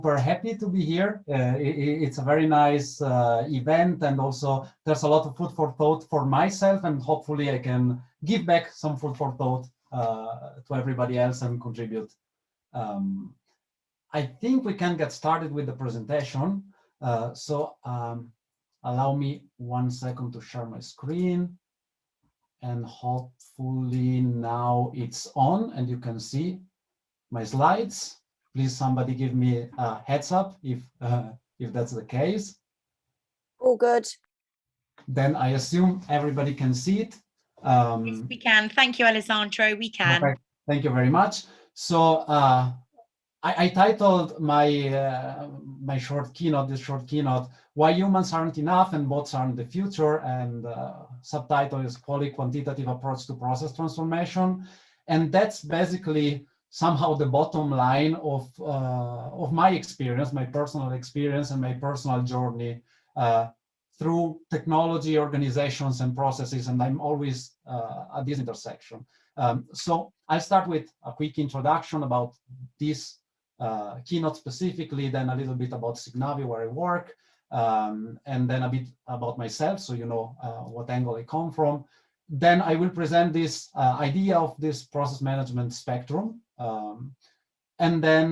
super happy to be here. It's a very nice event, and also there's a lot of food for thought for myself, and hopefully I can give back some food for thought to everybody else and contribute. I think we can get started with the presentation. Allow me 1 second to share my screen, and hopefully now it's on and you can see my slides. Please, somebody give me a heads up if that's the case. All good. Then I assume everybody can see it. Yes, we can. Thank you, Alessandro. We can. Okay. Thank you very much. So I titled my my short keynote, "Why Humans Aren't Enough and Bots Aren't the Future," and subtitle is "Qualitative Approach to Process Transformation." And that's basically somehow the bottom line of my experience, my personal experience, and my personal journey through technology, organizations, and processes. And I'm always at this intersection. So I'll start with a quick introduction about this keynote specifically, then a little bit about Signavio, where I work, and then a bit about myself, so you know what angle I come from. Then I will present this idea of this process management spectrum, and then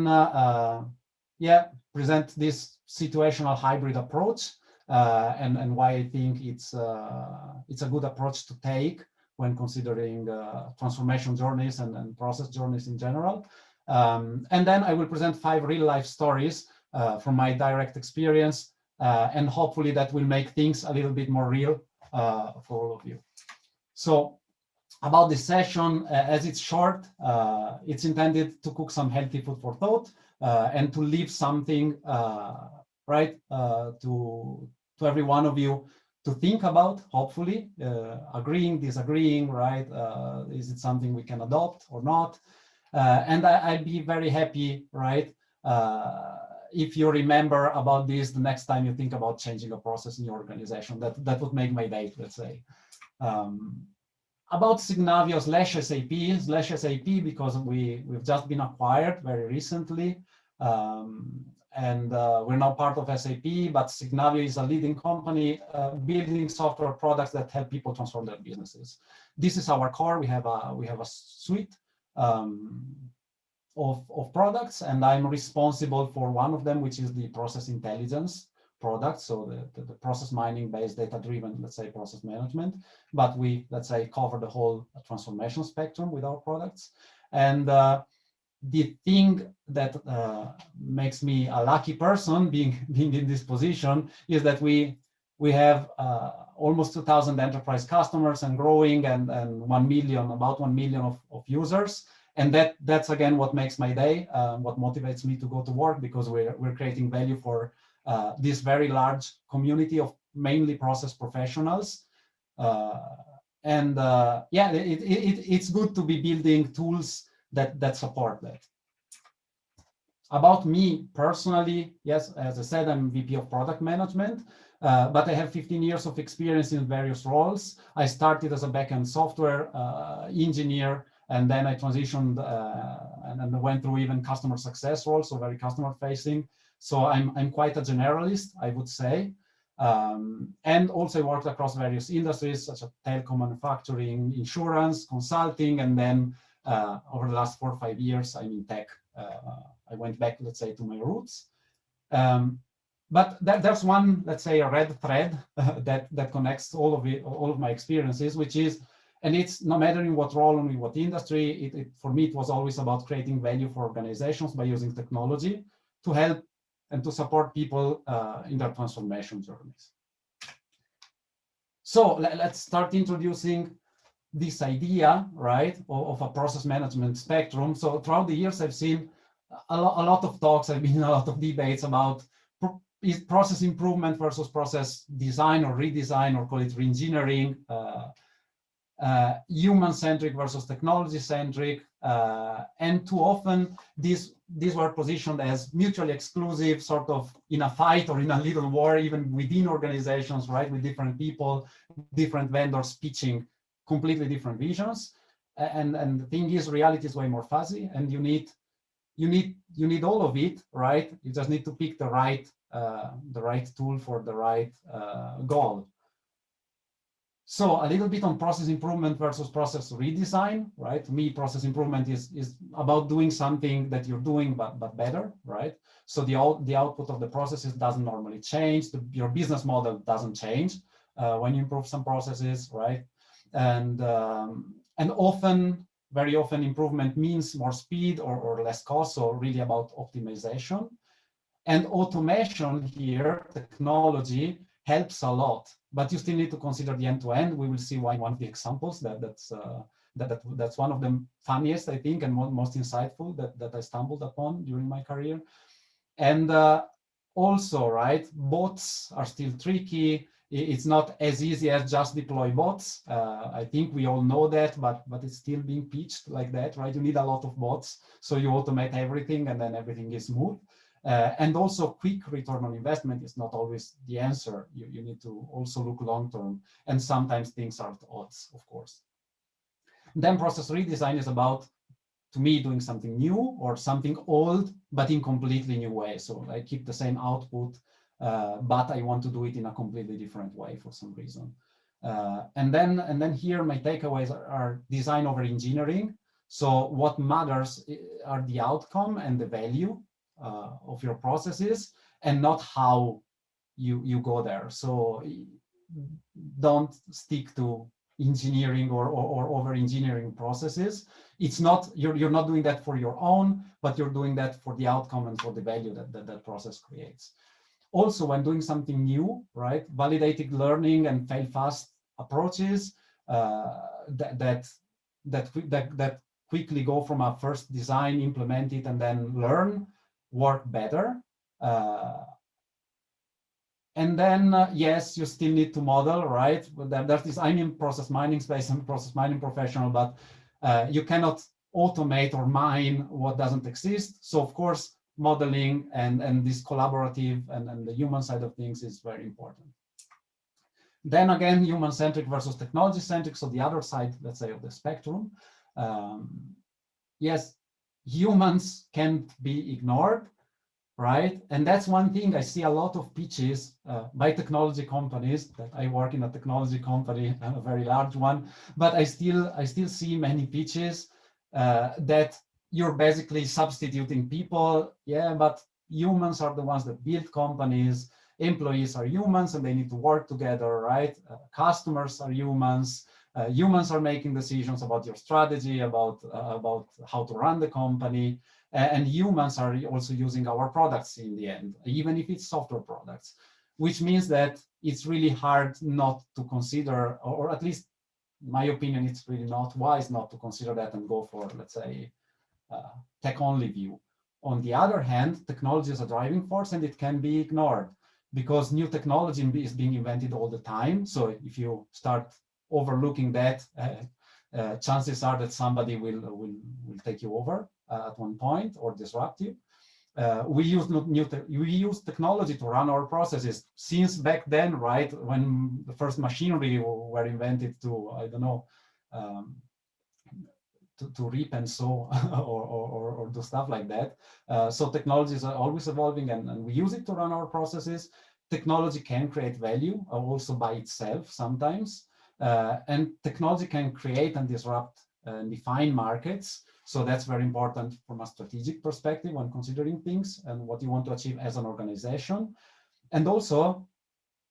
present this situational hybrid approach, and why I think it's a good approach to take when considering transformation journeys and process journeys in general. And then I will present 5 real-life stories from my direct experience, and hopefully that will make things a little bit more real for all of you. So about this session, as it's short, it's intended to cook some healthy food for thought and to leave something to every one of you to think about, hopefully, agreeing, disagreeing, right? Is it something we can adopt or not? And I'd be very happy, right, if you remember about this the next time you think about changing a process in your organization. That would make my day, let's say. About Signavio /SAP, because we've just been acquired very recently. And we're now part of SAP, but Signavio is a leading company building software products that help people transform their businesses. This is our core. We have a suite of products, and I'm responsible for one of them, which is the process intelligence product. So the process mining based data-driven, let's say, process management. But we, let's say, cover the whole transformation spectrum with our products. And the thing that makes me a lucky person being in this position is that we have almost 2,000 enterprise customers and growing, and about 1 million of users. And that's again what makes my day, what motivates me to go to work, because we're creating value for this very large community of mainly process professionals. It's good to be building tools that support that. About me personally, yes, as I said, I'm VP of Product Management, but I have 15 years of experience in various roles. I started as a backend software engineer, and then I transitioned and went through even customer success roles, so very customer facing. So I'm quite a generalist, I would say. And also worked across various industries such as telecom, manufacturing, insurance, consulting, and then over the last 4 or 5 years, I'm in tech. I went back, let's say, to my roots. But there's one, let's say, a red thread that connects all of my experiences, which is, and it's no matter in what role and in what industry, for me, it was always about creating value for organizations by using technology to help and to support people in their transformation journeys. So let's start introducing this idea, right, of a process management spectrum. So throughout the years, I've seen a lot of talks, I've been in a lot of debates about is process improvement versus process design or redesign, or call it reengineering, human-centric versus technology-centric, and too often these were positioned as mutually exclusive, sort of in a fight or in a little war, even within organizations, right, with different people, different vendors pitching completely different visions. And the thing is, reality is way more fuzzy, and you need you need all of it, right? You just need to pick the right tool for the right goal. So a little bit on process improvement versus process redesign, right? To me, process improvement is about doing something that you're doing but better, right? So the output of the processes doesn't normally change. Your business model doesn't change when you improve some processes, right? And very often improvement means more speed or less cost. So really about optimization. And automation here, technology, helps a lot, but you still need to consider the end-to-end. We will see why in one of the examples that's one of the funniest, I think, and most insightful that I stumbled upon during my career. And also, right, bots are still tricky. It's not as easy as just deploy bots. I think we all know that, but it's still being pitched like that, right? You need a lot of bots, so you automate everything and then everything is smooth. And also quick return on investment is not always the answer. You need to also look long-term, and sometimes things are at odds, of course. Then process redesign is about, to me, doing something new or something old, but in completely new way. So I keep the same output, but I want to do it in a completely different way for some reason. And then here my takeaways are design over engineering. So what matters are the outcome and the value of your processes, and not how you go there. So don't stick to engineering or over engineering processes. It's not, you're not doing that for your own, but you're doing that for the outcome and for the value that process creates. Also, when doing something new, right, validating learning and fail fast approaches that quickly go from a first design, implement it, and then learn, work better. And then, yes, you still need to model, right? That is, I'm in process mining space, I'm a process mining professional, but you cannot automate or mine what doesn't exist. So of course, modeling and this collaborative and the human side of things is very important. Then again, human-centric versus technology-centric. So the other side, let's say, of the spectrum. Yes, humans can't be ignored, right? And that's one thing I see a lot of pitches by technology companies. That I work in a technology company, a very large one, but I still see many pitches that you're basically substituting people. Yeah, but humans are the ones that build companies. Employees are humans and they need to work together, right? Customers are humans. Humans are making decisions about your strategy, about how to run the company. And humans are also using our products in the end, even if it's software products, which means that it's really hard not to consider, or at least in my opinion, it's really not wise not to consider that and go for, let's say, tech-only view. On the other hand, technology is a driving force and it can be ignored because new technology is being invented all the time. So if you start overlooking that, chances are that somebody will take you over at one point or disrupt you. We use technology to run our processes since back then, right? When the first machinery were invented to, I don't know, to reap and sow or do stuff like that. So technologies are always evolving and we use it to run our processes. Technology can create value also by itself sometimes. And technology can create and disrupt and define markets. So that's very important from a strategic perspective when considering things and what you want to achieve as an organization. And also,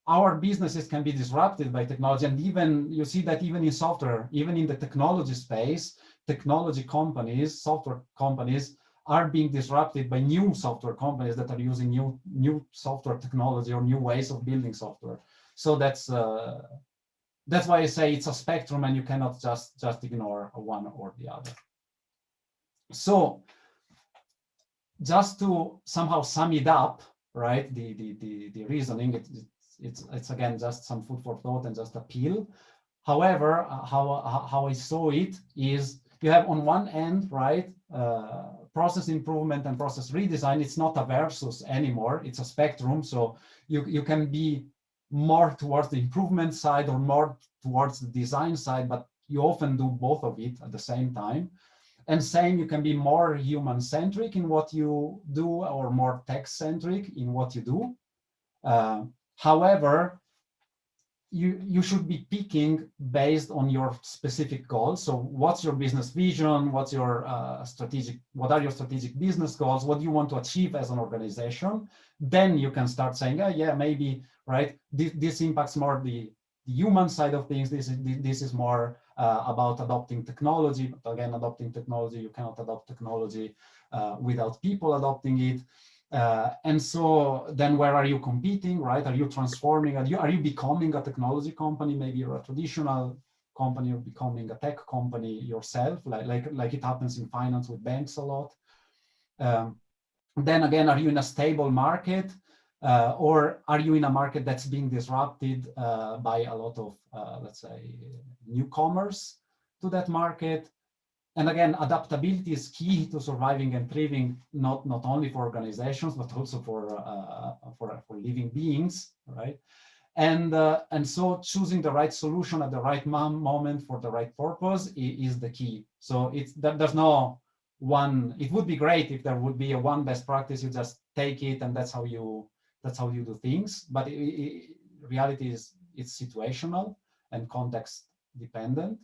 our businesses can be disrupted by technology. And even you see that even in software, even in the technology space, technology companies, software companies are being disrupted by new software companies that are using new software technology or new ways of building software. So that's why I say it's a spectrum and you cannot just ignore one or the other. So just to somehow sum it up, right? The reasoning, it's again just some food for thought and just appeal. However, how I saw it is you have on one end, right, process improvement and process redesign. It's not a versus anymore. It's a spectrum. So you can be more towards the improvement side or more towards the design side, but you often do both of it at the same time. And same, you can be more human-centric in what you do or more tech-centric in what you do. However, you should be picking based on your specific goals. So what's your business vision? What's your what are your strategic business goals? What do you want to achieve as an organization? Then you can start saying, oh, yeah, maybe, right, this impacts more the human side of things. This is more about adopting technology. But again, adopting technology, you cannot adopt technology without people adopting it. And so then where are you competing, right? Are you transforming? Are you becoming a technology company? Maybe you're a traditional company, you're becoming a tech company yourself, like it happens in finance with banks a lot. Then again, are you in a stable market? Or are you in a market that's being disrupted by a lot of, let's say, newcomers to that market? And again, adaptability is key to surviving and thriving, not only for organizations, but also for living beings, right? And so choosing the right solution at the right moment for the right purpose is the key. So there's no one. It would be great if there would be a one best practice. You just take it, and that's how you do things. But reality is it's situational and context dependent.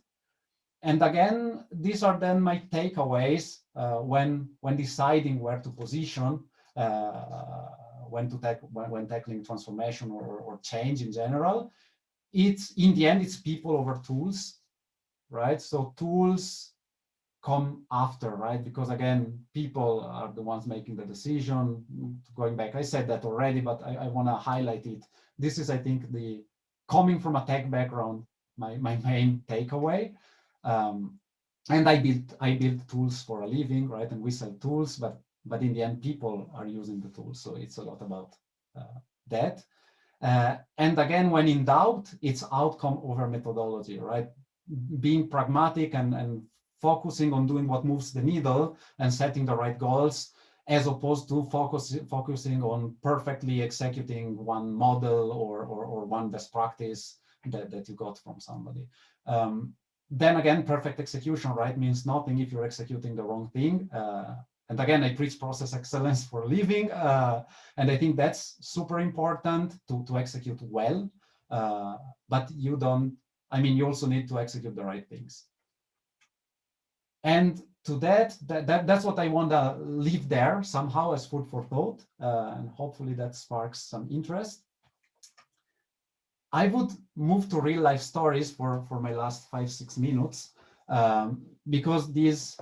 And again, these are then my takeaways when deciding where to position, when tackling transformation or change in general. It's in the end, it's people over tools, right? So tools come after, right? Because again, people are the ones making the decision. Going back, I said that already, but I want to highlight it. This is, I think, coming from a tech background, my main takeaway. And I build tools for a living, right? And we sell tools, but in the end, people are using the tools. So it's a lot about that. And again, when in doubt, it's outcome over methodology, right? Being pragmatic and focusing on doing what moves the needle and setting the right goals, as opposed to focusing on perfectly executing one model or one best practice that you got from somebody. Then again, perfect execution, right, means nothing if you're executing the wrong thing. And again, I preach process excellence for a living. And I think that's super important to execute well. But you also need to execute the right things. And to that's what I want to leave there somehow as food for thought. And hopefully that sparks some interest. I would move to real life stories for my last 5-6 minutes, because this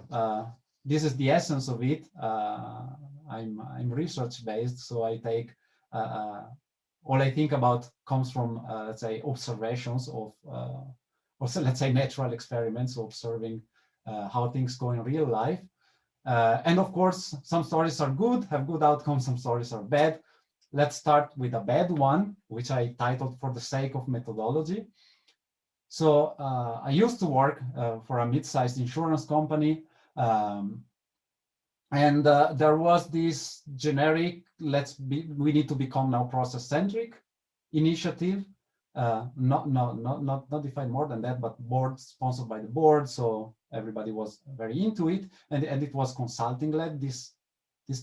is the essence of it. I'm research based, so I take all I think about comes from let's say observations of also let's say natural experiments, observing how things go in real life. And of course, some stories are good, have good outcomes, some stories are bad. Let's start with a bad one, which I titled For the Sake of Methodology. So I used to work for a mid-sized insurance company. And there was this generic, we need to become now process-centric initiative. Not defined more than that, but board sponsored by the board. So everybody was very into it. And it was consulting led. This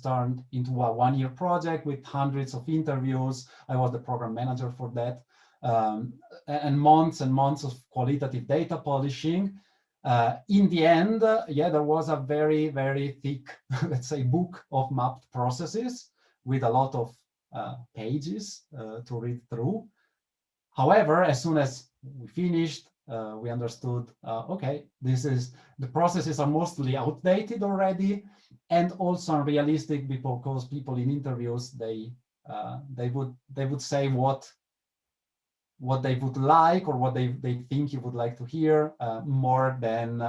turned into a one-year project with hundreds of interviews. I was the program manager for that. And months of qualitative data polishing. In the end, there was a very, very thick, let's say, book of mapped processes with a lot of pages to read through. However, as soon as we finished, we understood, okay, the processes are mostly outdated already, and also unrealistic, because people in interviews they would say what they would like or what they think you would like to hear, more than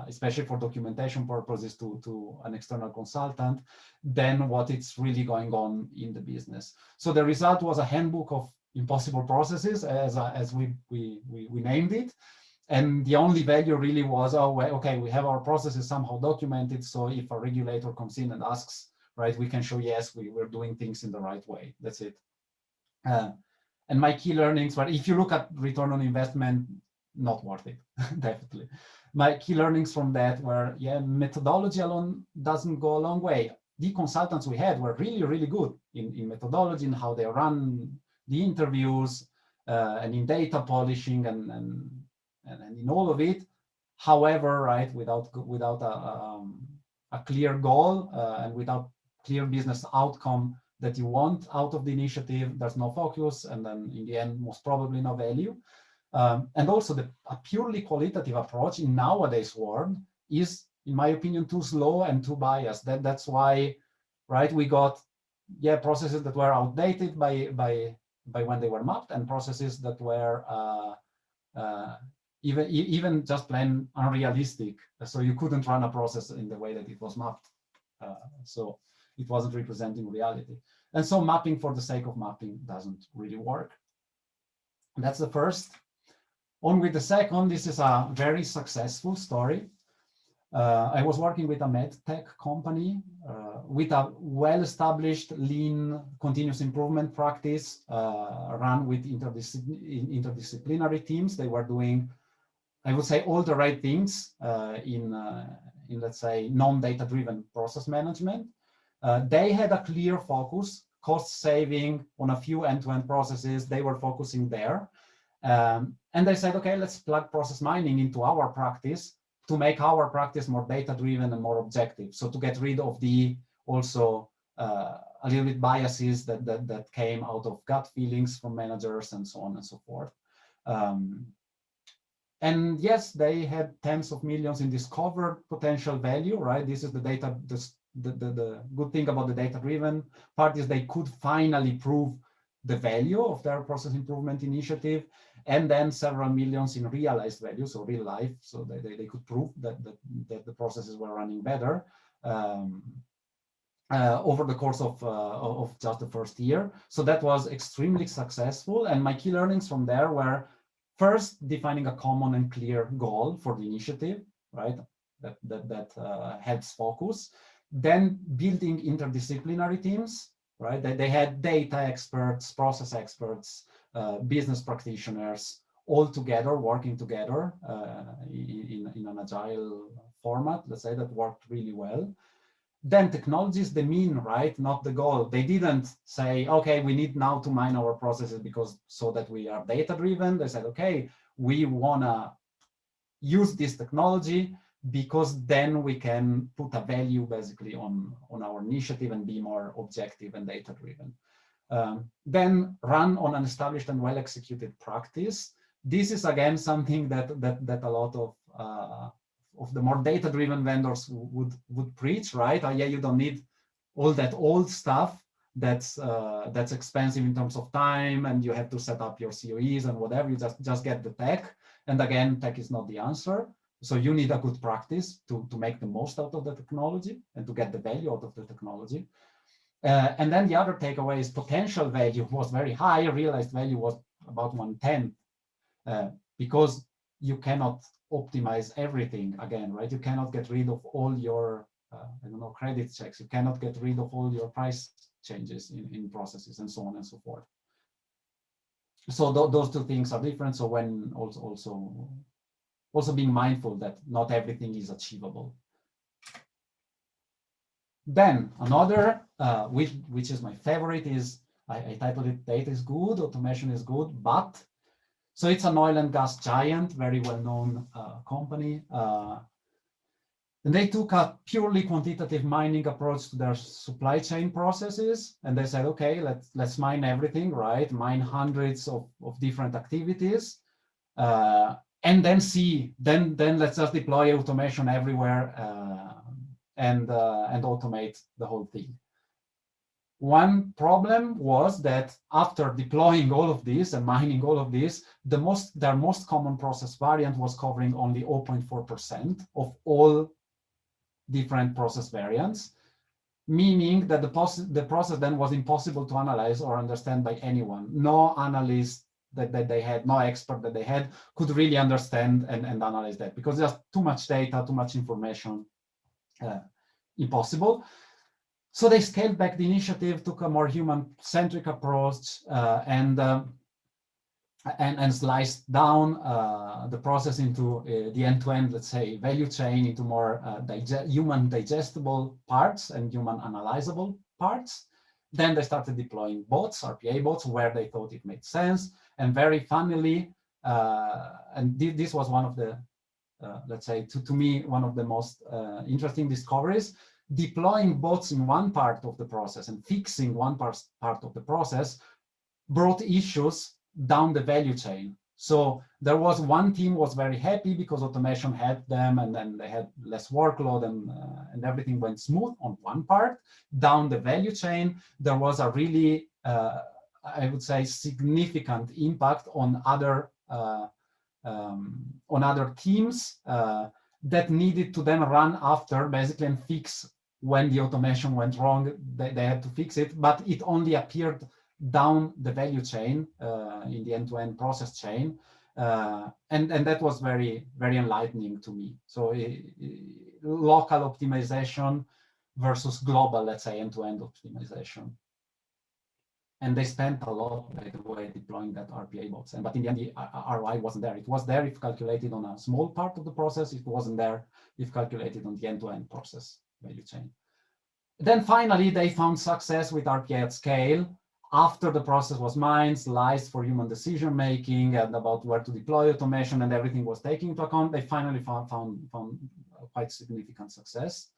especially for documentation purposes to an external consultant, than what it's really going on in the business. So the result was a handbook of impossible processes, as we named it. And the only value really was, okay, we have our processes somehow documented. So if a regulator comes in and asks, right, we can show, yes, we're doing things in the right way. That's it. And my key learnings were, if you look at return on investment, not worth it, definitely. My key learnings from that were, yeah, methodology alone doesn't go a long way. The consultants we had were really, really good in methodology, in how they run the interviews, and in data polishing and in all of it. However, right, without a clear goal and without clear business outcome that you want out of the initiative, there's no focus, and then in the end, most probably no value. And also a purely qualitative approach in nowadays world is, in my opinion, too slow and too biased. That's why, right, we got, yeah, processes that were outdated by when they were mapped, and processes that were even just plain unrealistic. So you couldn't run a process in the way that it was mapped. So it wasn't representing reality. And so mapping for the sake of mapping doesn't really work. That's the first. On with the second, this is a very successful story. I was working with a med tech company with a well-established lean continuous improvement practice run with interdisciplinary teams. They were doing, I would say, all the right things in let's say, non-data driven process management. They had a clear focus, cost saving on a few end-to-end processes. They were focusing there. And they said, okay, let's plug process mining into our practice to make our practice more data-driven and more objective. So to get rid of the also a little bit biases that came out of gut feelings from managers and so on and so forth. And yes, they had tens of millions in discovered potential value, right? This is the data. The good thing about the data-driven part is they could finally prove the value of their process improvement initiative, and then several millions in realized value, so real life. So they could prove that the processes were running better over the course of just the first year. So that was extremely successful. And my key learnings from there were, first, defining a common and clear goal for the initiative, right? That helps focus. Then building interdisciplinary teams, right? They had data experts, process experts, business practitioners, all together, working together in an agile format, let's say, that worked really well. Then technology is the mean, right? Not the goal. They didn't say, okay, we need now to mine our processes because so that we are data driven. They said, okay, we wanna use this technology because then we can put a value basically on our initiative and be more objective and data driven. Then run on an established and well executed practice. This is again something that a lot of the more data-driven vendors would preach, right? Yeah, you don't need all that old stuff that's expensive in terms of time, and you have to set up your COEs and whatever. You just get the tech, and again, tech is not the answer. So you need a good practice to make the most out of the technology and to get the value out of the technology. And then the other takeaway is potential value was very high. Realized value was about 1/10 because you cannot optimize everything again, right? You cannot get rid of all your, I don't know, credit checks. You cannot get rid of all your price changes in processes and so on and so forth. So those two things are different. So when also being mindful that not everything is achievable. Then another, which is my favorite, is I titled it "Data is good, automation is good, but." So it's an oil and gas giant, very well-known company. And they took a purely quantitative mining approach to their supply chain processes. And they said, okay, let's mine everything, right? Mine hundreds of different activities. And then let's just deploy automation everywhere and automate the whole thing. One problem was that after deploying all of this and mining all of this, their most common process variant was covering only 0.4% of all different process variants, meaning that the process then was impossible to analyze or understand by anyone. No analyst that they had, no expert that they had could really understand and analyze that because there's too much data, too much information, impossible. So they scaled back the initiative, took a more human-centric approach, and and sliced down the process into the end-to-end, let's say, value chain into more human digestible parts and human analyzable parts. Then they started deploying bots, RPA bots, where they thought it made sense. And very funnily, and this was one of the, let's say, to me, one of the most interesting discoveries, deploying bots in one part of the process and fixing one part of the process brought issues down the value chain. So there was one team was very happy because automation helped them, and then they had less workload, and everything went smooth on one part. Down the value chain, there was a really, I would say, significant impact on other teams that needed to then run after, basically, and fix when the automation went wrong. They had to fix it, but it only appeared down the value chain in the end-to-end process chain, and that was very, very enlightening to me. So local optimization versus global, let's say, end-to-end optimization. And they spent a lot, by the way, deploying that RPA bots. But in the end, the ROI wasn't there. It was there if calculated on a small part of the process. It wasn't there if calculated on the end-to-end process value chain. Then finally, they found success with RPA at scale after the process was mined, sliced for human decision making, and about where to deploy automation, and everything was taken into account. They finally found quite significant success.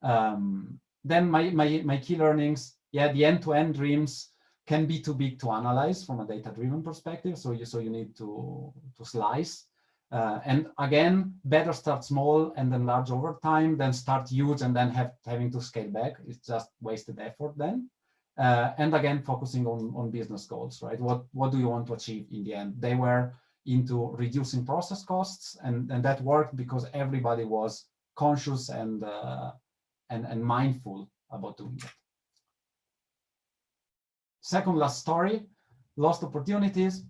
Then my key learnings, yeah, the end-to-end dreams can be too big to analyze from a data-driven perspective. So you need to slice. And again, better start small and then large over time, then start huge and then having to scale back. It's just wasted effort then. And again, focusing on business goals, right? What do you want to achieve in the end? They were into reducing process costs, and that worked because everybody was conscious and mindful about doing that. Second last story, lost opportunities,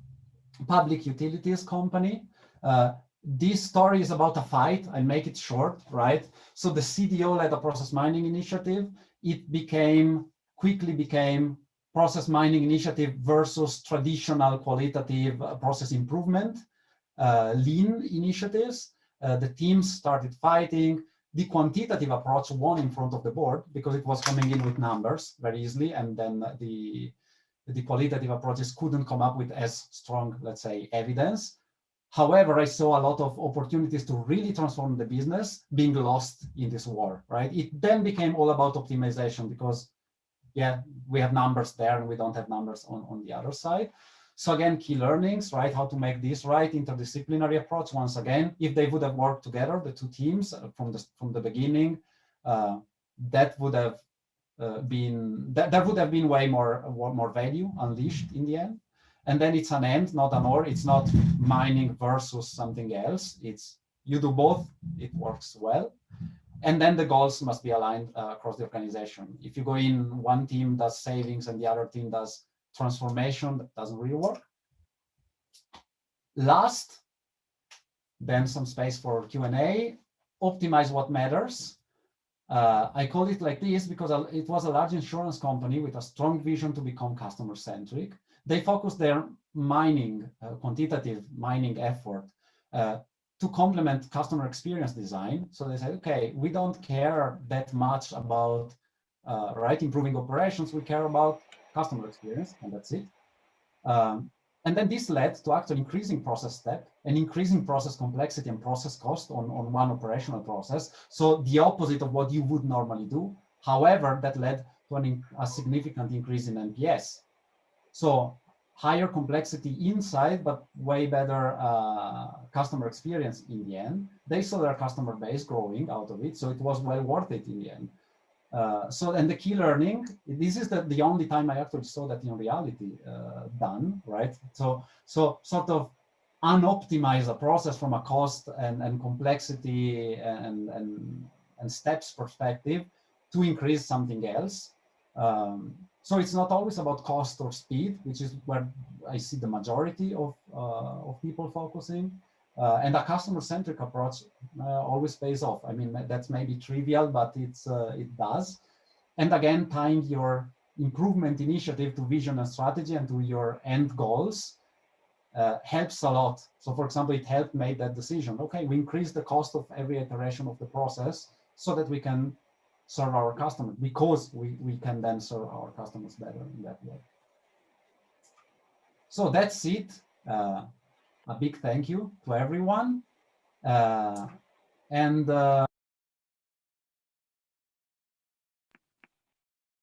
public utilities company. This story is about a fight. I make it short, right? So the CDO led a process mining initiative. It quickly became process mining initiative versus traditional qualitative process improvement, lean initiatives. The teams started fighting. The quantitative approach won in front of the board because it was coming in with numbers very easily, and then the qualitative approaches couldn't come up with as strong, let's say, evidence. However, I saw a lot of opportunities to really transform the business being lost in this war, right? It then became all about optimization because, yeah, we have numbers there and we don't have numbers on the other side. So again, key learnings, right? How to make this right, interdisciplinary approach. Once again, if they would have worked together, the two teams from the beginning, that would have there would have been way more value unleashed in the end. And then it's an and, not an or. It's not mining versus something else. It's you do both, it works well. And then the goals must be aligned across the organization. If you go in, one team does savings and the other team does transformation, that doesn't really work. Last, then some space for Q&A. Optimize what matters. I call it like this because it was a large insurance company with a strong vision to become customer-centric. They focused their mining, quantitative mining effort to complement customer experience design. So they said, okay, we don't care that much about improving operations. We care about customer experience, and that's it. And then this led to actually increasing process step and increasing process complexity and process cost on one operational process. So the opposite of what you would normally do. However, that led to a significant increase in NPS. So higher complexity inside, but way better customer experience in the end. They saw their customer base growing out of it, so it was well worth it in the end. And the key learning, this is the only time I actually saw that in reality done, right? So sort of unoptimize a process from a cost and complexity and steps perspective to increase something else. So it's not always about cost or speed, which is where I see the majority of people focusing. And a customer-centric approach always pays off. I mean, that's maybe trivial, but it does. And again, tying your improvement initiative to vision and strategy and to your end goals. helps a lot. So for example, it helped make that decision. Okay, we increase the cost of every iteration of the process so that we can serve our customers, because we can then serve our customers better in that way. So that's it. A big thank you to everyone.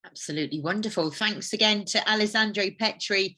Absolutely wonderful. Thanks again to Alessandro Petri